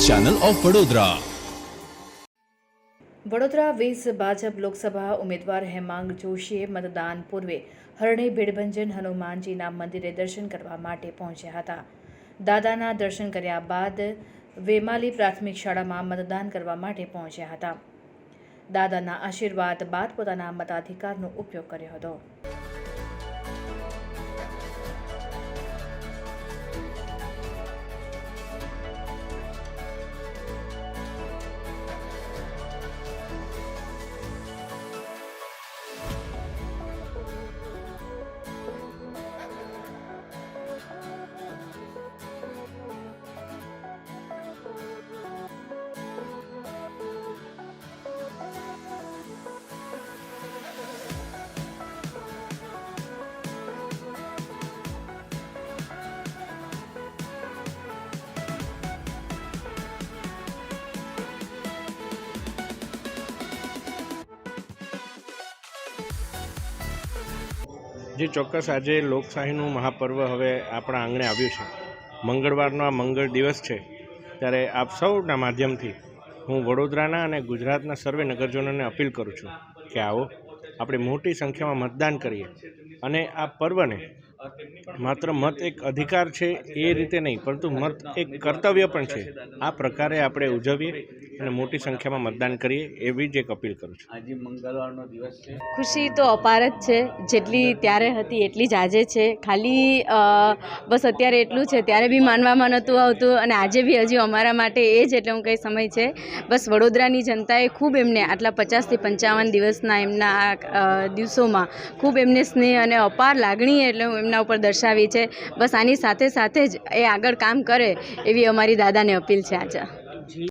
Channel of Vadodara. Vadodara 20 Bhajap Lok Sabha ઉમેદવાર હેમાંગ જોશીએ મતદાન પૂર્વે હરણી ભીડભંજન હનુમાનજીના મંદિરે દર્શન કરવા માટે પહોંચ્યા હતા. દાદાના દર્શન કર્યા બાદ વેમાલી પ્રાથમિક શાળામાં મતદાન કરવા માટે પહોંચ્યા હતા. દાદાના આશીર્વાદ બાદ પોતાના મતાધિકારનો ઉપયોગ કર્યો હતો. જે ચોક્કસ આજે લોકશાહીનું મહાપર્વ હવે આપણા આંગણે આવ્યું છે. મંગળવારનો આ મંગળ દિવસ છે, ત્યારે આપ સૌના માધ્યમથી હું વડોદરાના અને ગુજરાતના સર્વે નગરજનોને અપીલ કરું છું કે આવો આપણે મોટી સંખ્યામાં મતદાન કરીએ અને આ પર્વને માત્ર મત એક અધિકાર છે એ રીતે નહીં, પરંતુ મત એક કર્તવ્ય પણ છે, આ પ્રકારે આપણે ઉજવીએ અને મોટી સંખ્યામાં મતદાન કરીએ એવી જ એક અપીલ કરું છું. આજે મંગળવારનો દિવસ છે. ખુશી તો અપાર જ છે, જેટલી ત્યારે હતી એટલી જ આજે છે. ખાલી બસ અત્યારે એટલું છે, ત્યારે બી માનવામાં નહોતું આવતું અને આજે બી હજી અમારા માટે એ જ એટલે હું કંઈ સમય છે. બસ વડોદરાની જનતાએ ખૂબ એમને આટલા 50 થી 55 દિવસના એમના દિવસોમાં ખૂબ એમને સ્નેહ અને અપાર લાગણી એટલે હું એમના ઉપર દર્શાવી છે. બસ આની સાથે સાથે જ એ આગળ કામ કરે એવી અમારી દાદાને અપીલ છે આજે.